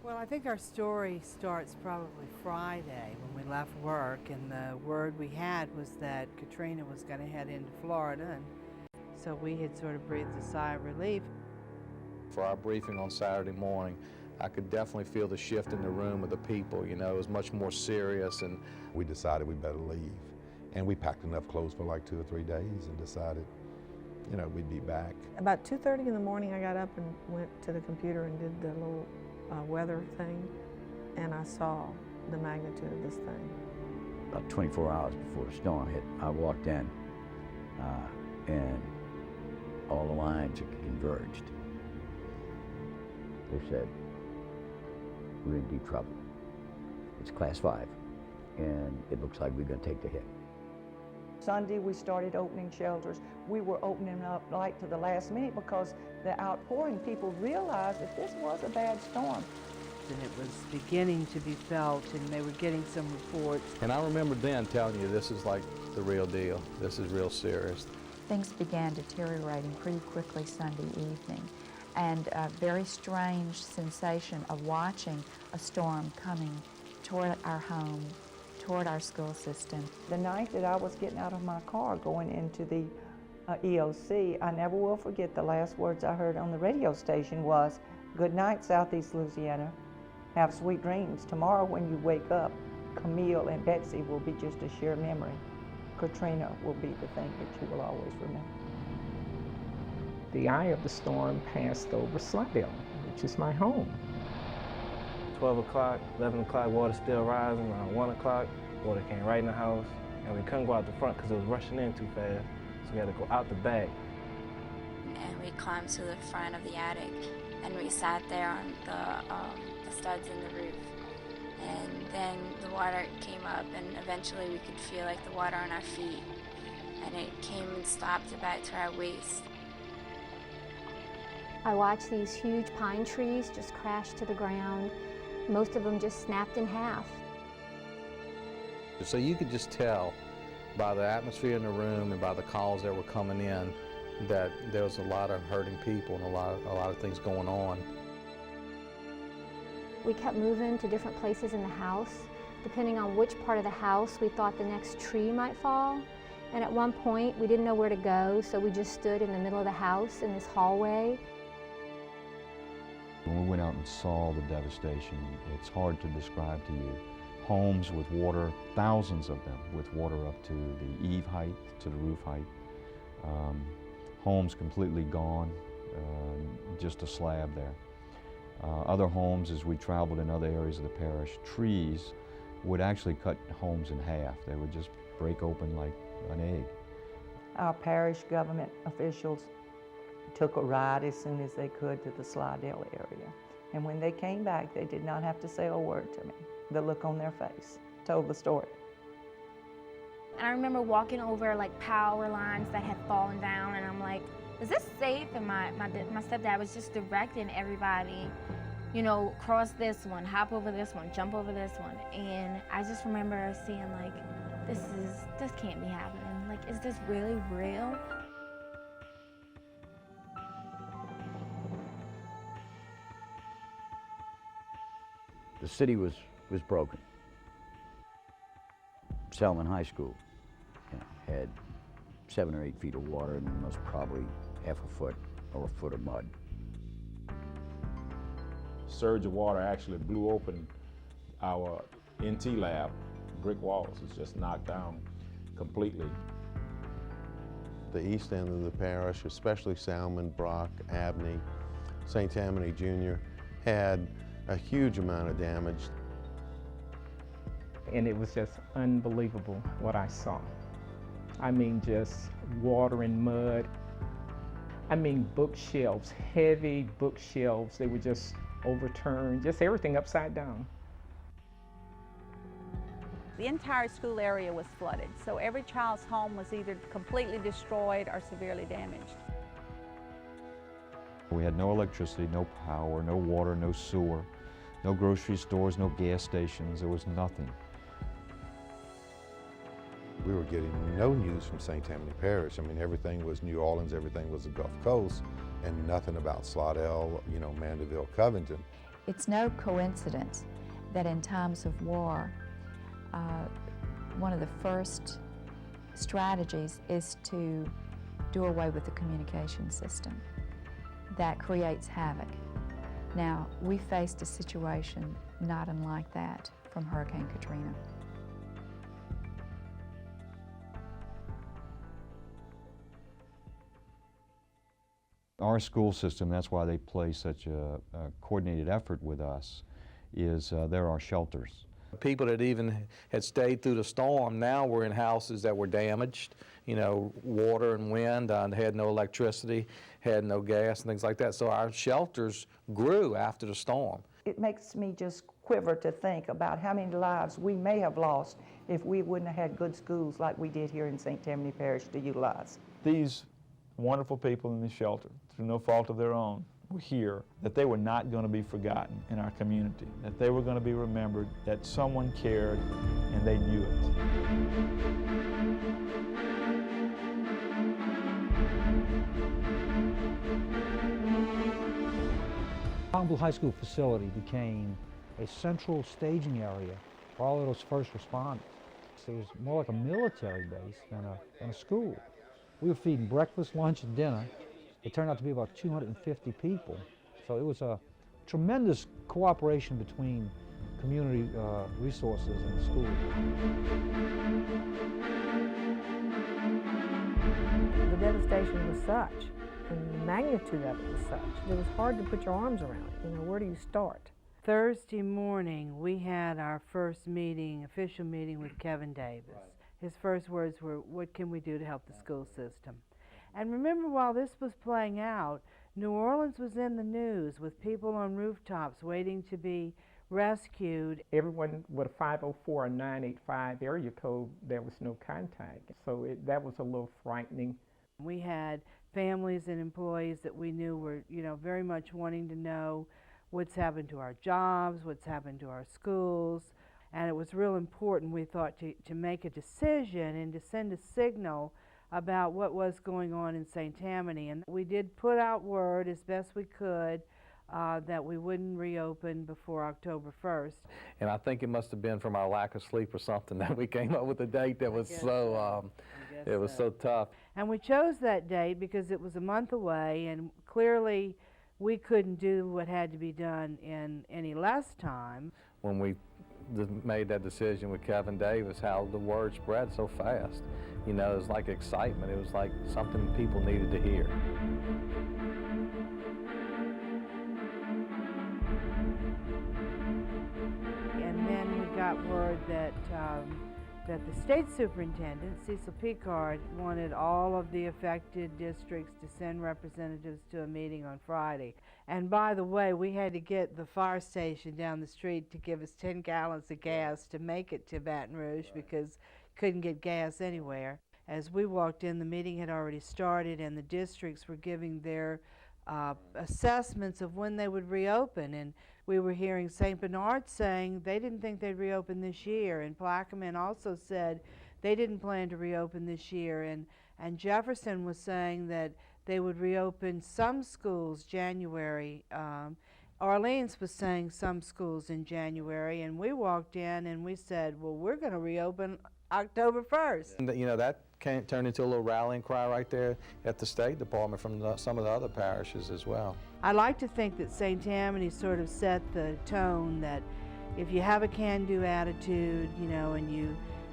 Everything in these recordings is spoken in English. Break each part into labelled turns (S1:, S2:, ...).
S1: Well, I think our story starts probably Friday when we left work, and the word we had was that Katrina was going to head into Florida, and so we had sort of breathed a sigh of relief.
S2: For our briefing on Saturday morning, I could definitely feel the shift in the room of the people. You know, it was much more serious, and
S3: we decided we better leave. And we packed enough clothes for like 2 or 3 days and decided, you know, we'd be back.
S4: About 2:30 in the morning, I got up and went to the computer and did the little weather thing, and I saw the magnitude of this thing.
S5: About 24 hours before the storm hit, I walked in, and all the lines had converged. They said, we're in deep trouble. It's class 5, and it looks like we're going to take the hit.
S6: Sunday, we started opening shelters. We were opening up like to the last minute because the outpouring, people realized that this was a bad storm.
S1: And it was beginning to be felt, and they were getting some reports.
S2: And I remember then telling you, this is like the real deal. This is real serious.
S7: Things began deteriorating pretty quickly Sunday evening, and a very strange sensation of watching a storm coming toward our home, toward our school system.
S6: The night that I was getting out of my car going into the EOC, I never will forget the last words I heard on the radio station was, "Good night, Southeast Louisiana. Have sweet dreams. Tomorrow when you wake up, Camille and Betsy will be just a sheer memory. Katrina will be the thing that you will always remember."
S8: The eye of the storm passed over Slidell, which is my home.
S9: 12 o'clock, 11 o'clock, water still rising. Around 1 o'clock, water came right in the house, and we couldn't go out the front because it was rushing in too fast, so we had to go out the back.
S10: And we climbed to the front of the attic, and we sat there on the studs in the roof. And then the water came up, and eventually we could feel like the water on our feet, and it came and stopped about to our waist.
S11: I watched these huge pine trees just crash to the ground. Most of them just snapped in half.
S2: So you could just tell by the atmosphere in the room and by the calls that were coming in that there was a lot of hurting people and a lot of things going on.
S11: We kept moving to different places in the house, depending on which part of the house we thought the next tree might fall. And at one point, we didn't know where to go, so we just stood in the middle of the house in this hallway.
S12: When we went out and saw the devastation, it's hard to describe to you. Homes with water, thousands of them, with water up to the eave height, to the roof height. Homes completely gone, just a slab there. Other homes, as we traveled in other areas of the parish, trees would actually cut homes in half. They would just break open like an egg.
S6: Our parish government officials took a ride as soon as they could to the Slidell area. And when they came back, they did not have to say a word to me. The look on their face told the story.
S13: And I remember walking over like power lines that had fallen down, and I'm like, is this safe? And my stepdad was just directing everybody, you know, cross this one, hop over this one, jump over this one. And I just remember seeing like, this can't be happening. Like, is this really real?
S5: The city was broken. Selman High School had 7 or 8 feet of water and most probably half a foot or a foot of mud.
S14: Surge of water actually blew open our NT lab. Brick walls was just knocked down completely.
S3: The east end of the parish, especially Salmon, Brock, Abney, St. Tammany Jr., had a huge amount of damage.
S8: And it was just unbelievable what I saw. I mean, just water and mud. I mean, bookshelves, heavy bookshelves, they were just overturned, just everything upside down.
S15: The entire school area was flooded, so every child's home was either completely destroyed or severely damaged.
S12: We had no electricity, no power, no water, no sewer, no grocery stores, no gas stations. There was nothing.
S3: We were getting no news from St. Tammany Parish. I mean, everything was New Orleans, everything was the Gulf Coast, and nothing about Slidell, you know, Mandeville, Covington.
S7: It's no coincidence that in times of war, one of the first strategies is to do away with the communication system. That creates havoc. Now, we faced a situation not unlike that from Hurricane Katrina.
S12: Our school system, that's why they play such a coordinated effort with us, is there are shelters.
S2: People that even had stayed through the storm now were in houses that were damaged, you know, water and wind, had no electricity, had no gas and things like that. So our shelters grew after the storm.
S6: It makes me just quiver to think about how many lives we may have lost if we wouldn't have had good schools like we did here in St. Tammany Parish to utilize.
S16: These wonderful people in the shelter, through no fault of their own, were here, that they were not going to be forgotten in our community, that they were going to be remembered, that someone cared, and they knew it.
S17: Palmville High School facility became a central staging area for all of those first responders. So it was more like a military base than a school. We were feeding breakfast, lunch, and dinner. It turned out to be about 250 people. So it was a tremendous cooperation between community resources and the school.
S4: The devastation was such, and the magnitude of it was such, that it was hard to put your arms around it. You know, where do you start?
S1: Thursday morning, we had our first meeting, official meeting with Kevin Davis. His first words were, what can we do to help the school system? And remember, while this was playing out, New Orleans was in the news with people on rooftops waiting to be rescued.
S8: Everyone with a 504 or 985 area code, there was no contact. So that was a little frightening.
S1: We had families and employees that we knew were, very much wanting to know what's happened to our jobs, what's happened to our schools. And it was real important, we thought, to make a decision and to send a signal about what was going on in St. Tammany. And we did put out word as best we could that we wouldn't reopen before October 1st.
S2: And I think it must have been from our lack of sleep or something that we came up with a date that was so tough.
S1: And we chose that date because it was a month away, and clearly we couldn't do what had to be done in any less time.
S2: When we made that decision with Kevin Davis, how the word spread so fast. It was like excitement. It was like something people needed to hear.
S1: And then we got word that the state superintendent, Cecil Picard, wanted all of the affected districts to send representatives to a meeting on Friday. And by the way, we had to get the fire station down the street to give us 10 gallons of gas to make it to Baton Rouge because couldn't get gas anywhere. As we walked in, the meeting had already started and the districts were giving their assessments of when they would reopen. And we were hearing St. Bernard saying they didn't think they'd reopen this year, and Plaquemine also said they didn't plan to reopen this year, and Jefferson was saying that they would reopen some schools January. Orleans was saying some schools in January, and we walked in and we said, well, we're going to reopen October 1st.
S2: And, that turned into a little rallying cry right there at the State Department from some of the other parishes as well.
S1: I like to think that St. Tammany sort of set the tone that if you have a can-do attitude,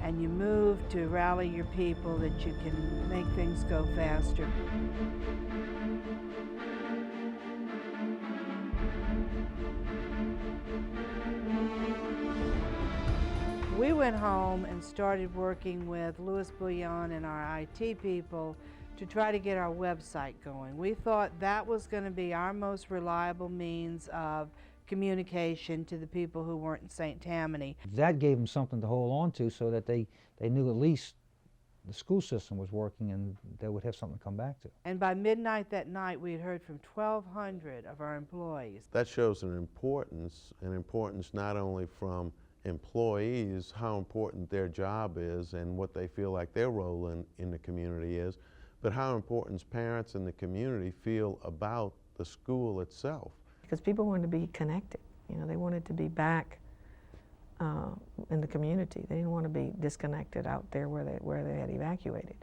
S1: and you move to rally your people, that you can make things go faster. We went home and started working with Louis Bouillon and our IT people to try to get our website going. We thought that was going to be our most reliable means of communication to the people who weren't in St. Tammany.
S17: That gave them something to hold on to so that they knew at least the school system was working and they would have something to come back to.
S1: And by midnight that night, we had heard from 1,200 of our employees.
S3: That shows an importance not only from employees, how important their job is and what they feel like their role in the community is, but how important parents in the community feel about the school itself.
S4: Because people want to be connected. You know, they wanted to be back in the community. They didn't want to be disconnected out there where they had evacuated.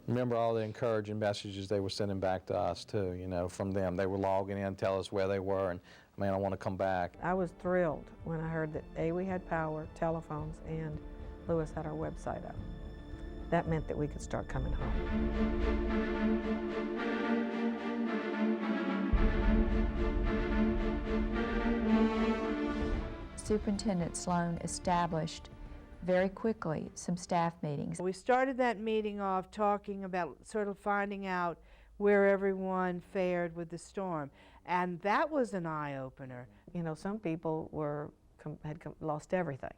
S2: Remember all the encouraging messages they were sending back to us too, you know, from them. They were logging in, tell us where they were, and man, I want to come back.
S4: I was thrilled when I heard that A, we had power, telephones, and Lewis had our website up. That meant that we could start coming home.
S7: Superintendent Sloan established very quickly some staff meetings.
S1: We started that meeting off talking about sort of finding out where everyone fared with the storm, and that was an eye-opener.
S4: You know, some people had lost everything.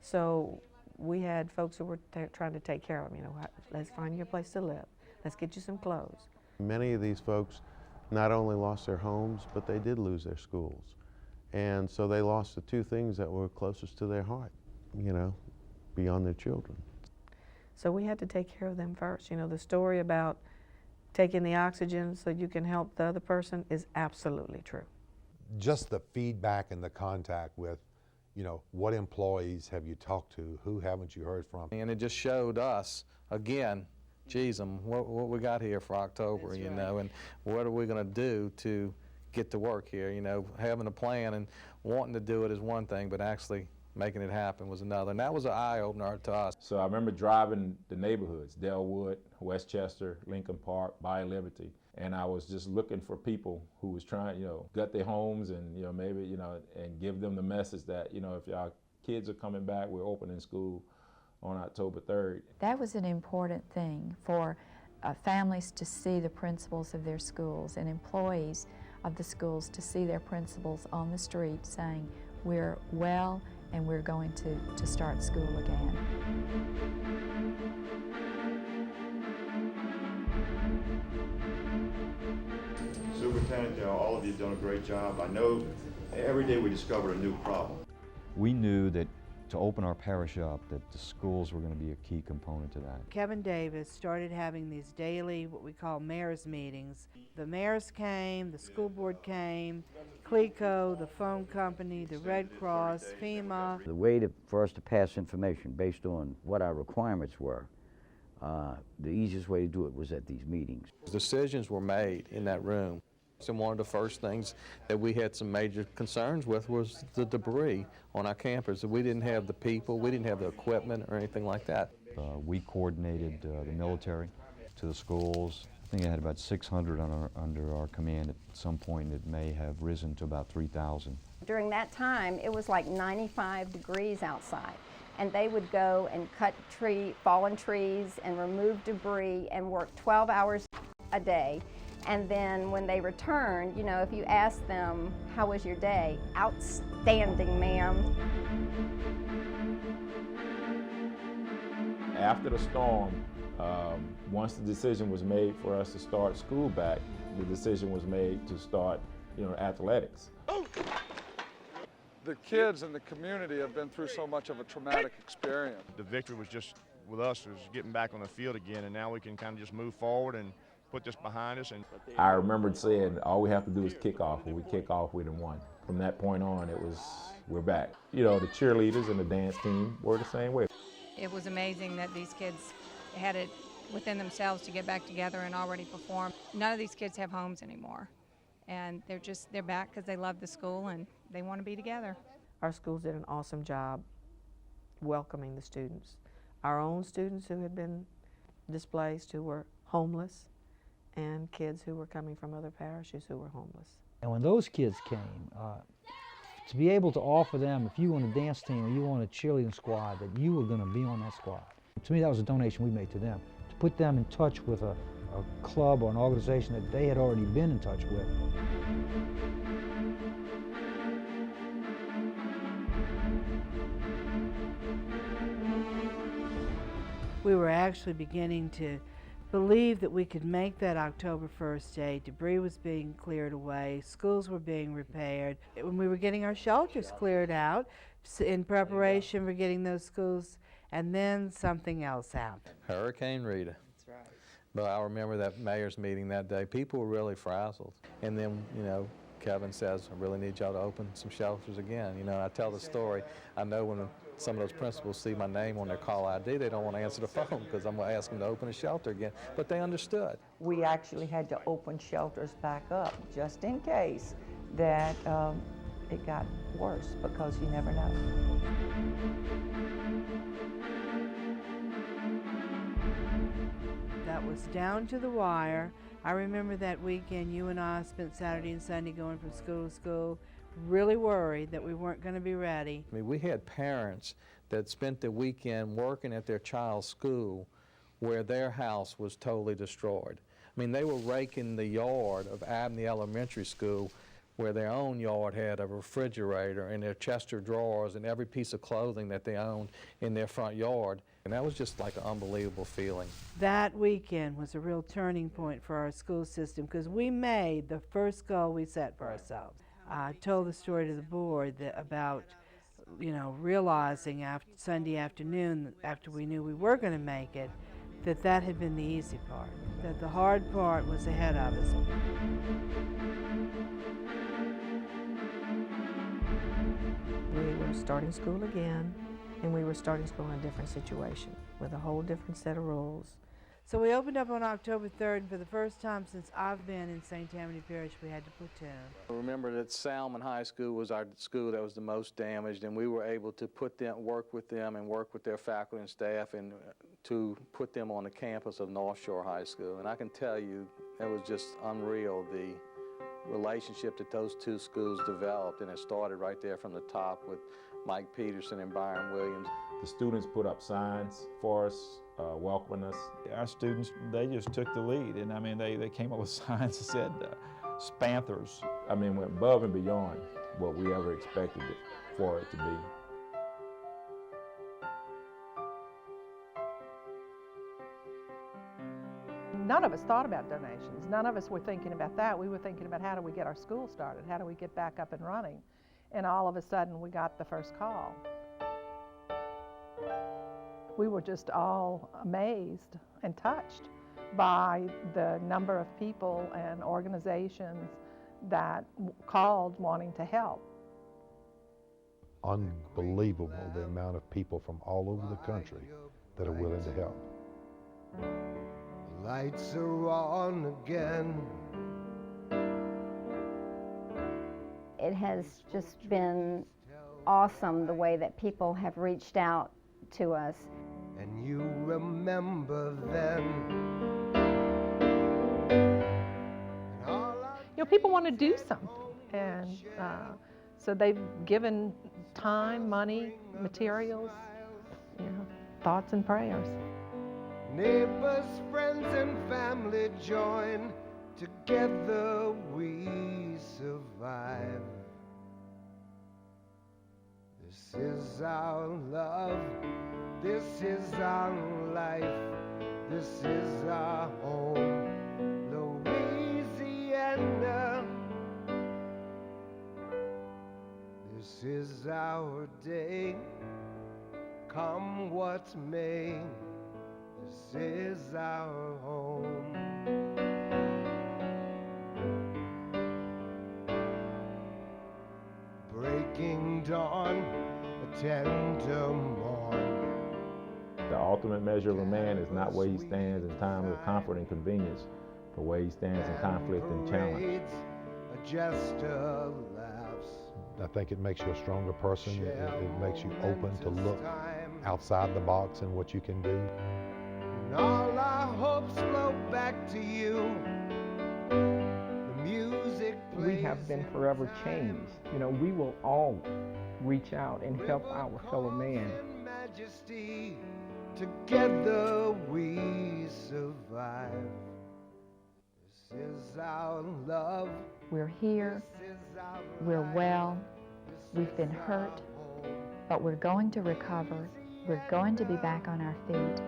S4: So we had folks who were trying to take care of them. You know, let's find you a place to live. Let's get you some clothes.
S3: Many of these folks not only lost their homes, but they did lose their schools. And so they lost the two things that were closest to their heart, you know, beyond their children.
S4: So we had to take care of them first. You know, the story about taking the oxygen so you can help the other person is absolutely true.
S18: Just the feedback and the contact with, you know, what employees have you talked to, who haven't you heard from?
S2: And it just showed us, again, geez, what we got here for October, you know, and what are we going to do to get to work here, you know, having a plan and wanting to do it is one thing, but actually making it happen was another, and that was an eye-opener to us.
S14: So I remember driving the neighborhoods, Delwood, Westchester, Lincoln Park, Bayou Liberty, and I was just looking for people who was trying, you know, gut their homes and, you know, maybe, you know, and give them the message that, you know, if y'all kids are coming back, we're opening school on October 3rd.
S7: That was an important thing for families to see the principals of their schools and employees of the schools to see their principals on the street saying, we're well and we're going to start school again.
S19: Superintendent, you know, all of you have done a great job. I know every day we discover a new problem.
S12: We knew that to open our parish up, that the schools were going to be a key component to that.
S1: Kevin Davis started having these daily, what we call mayor's meetings. The mayors came, the school board came, CLECO, the phone company, the Red Cross, FEMA.
S5: The way for us to pass information based on what our requirements were, the easiest way to do it was at these meetings.
S2: Decisions were made in that room. And one of the first things that we had some major concerns with was the debris on our campus. We didn't have the people, we didn't have the equipment or anything like that.
S12: We coordinated the military to the schools. I think I had about 600 under our command. At some point it may have risen to about 3,000.
S20: During that time, it was like 95 degrees outside. And they would go and cut fallen trees and remove debris and work 12 hours a day. And then when they returned, you know, if you asked them, how was your day? Outstanding, ma'am.
S14: After the storm, once the decision was made for us to start school back, the decision was made to start, you know, athletics.
S21: The kids in the community have been through so much of a traumatic experience.
S22: The victory was just, with us, was getting back on the field again, and now we can kind of just move forward and put this behind us. And
S14: I remembered saying, all we have to do is kick off. When we kick off, we done won. From that point on, we're back. You know, the cheerleaders and the dance team were the same way.
S23: It was amazing that these kids had it within themselves to get back together and already perform. None of these kids have homes anymore. And they're back because they love the school and they want to be together.
S4: Our schools did an awesome job welcoming the students. Our own students who had been displaced, who were homeless, and kids who were coming from other parishes who were homeless.
S17: And when those kids came, to be able to offer them, if you were on a dance team or you were on a cheerleading squad, that you were going to be on that squad. To me, that was a donation we made to them, to put them in touch with a club or an organization that they had already been in touch with.
S1: We were actually beginning to believe that we could make that October 1st date. Debris was being cleared away, schools were being repaired. When we were getting our shelters cleared out in preparation for getting those schools, and then something else happened.
S2: Hurricane Rita. That's right. But I remember that mayor's meeting that day. People were really frazzled. And then, you know, Kevin says, I really need y'all to open some shelters again. You know, I tell the story. I know when some of those principals see my name on their call ID, they don't want to answer the phone because I'm going to ask them to open a shelter again. But they understood.
S6: We actually had to open shelters back up just in case that it got worse, because you never know.
S1: That was down to the wire. I remember that weekend you and I spent Saturday and Sunday going from school to school, really worried that we weren't going to be ready.
S2: I mean, we had parents that spent the weekend working at their child's school where their house was totally destroyed. I mean, they were raking the yard of Abney Elementary School where their own yard had a refrigerator and their chest of drawers and every piece of clothing that they owned in their front yard. And that was just like an unbelievable feeling.
S1: That weekend was a real turning point for our school system because we made the first goal we set for ourselves. I told the story to the board about, you know, realizing after Sunday afternoon, after we knew we were going to make it, that had been the easy part, that the hard part was ahead of us.
S4: We were starting school again, and we were starting school in a different situation with a whole different set of rules.
S1: So we opened up on October 3rd, and for the first time since I've been in St. Tammany Parish, we had to platoon.
S2: I remember that Salmon High School was our school that was the most damaged, and we were able to work with them and work with their faculty and staff and to put them on the campus of North Shore High School. And I can tell you, it was just unreal, the relationship that those two schools developed, and it started right there from the top with Mike Peterson and Byron Williams.
S14: The students put up signs for us, welcoming us.
S16: Our students, they just took the lead, and I mean, they came up with signs that said Spanthers.
S14: I mean, went above and beyond what we ever expected for it to be.
S9: None of us thought about donations. None of us were thinking about that. We were thinking about how do we get our school started? How do we get back up and running? And all of a sudden, we got the first call. We were just all amazed and touched by the number of people and organizations that called wanting to help.
S18: Unbelievable the amount of people from all over the country that are willing to help.
S10: Lights are on again.
S20: It has just been awesome the way that people have reached out to us.
S10: And you remember then.
S9: You know, people want to do something, and so they've given time, money, materials, you know, thoughts and prayers.
S10: Neighbors, friends, and family join. Together we survive. This is our love. This is our life. This is our home, Louisiana. This is our day. Come what may. This is our home. Breaking dawn, a tender morn.
S14: The ultimate measure of a man is not where he stands in times of comfort and convenience, but where he stands in conflict and challenge.
S10: A jester laughs.
S18: I think it makes you a stronger person. It makes you open to look outside the box and what you can do.
S10: And all our hopes flow back to you. The music plays.
S8: We have been forever changed. You know, we will all reach out and help our fellow man.
S10: Majesty, together we survive. This is our love.
S7: We're here, we're well, we've been hurt, but we're going to recover. We're going to be back on our feet.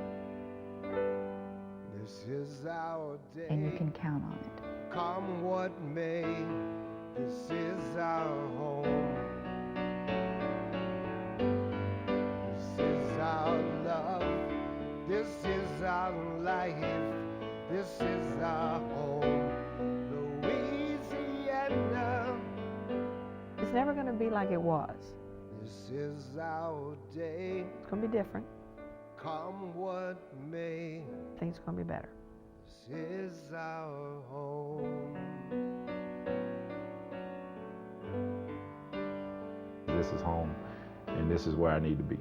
S10: This is our day.
S7: And you can count on it.
S10: Come what may, this is our home. This is our love. This is our life. This is our home, Louisiana.
S4: never going to be like it was.
S10: This is our day.
S4: It's going to be different.
S10: Come what may.
S4: Things are going to be better.
S10: This is our home.
S14: This is home, and this is where I need to be.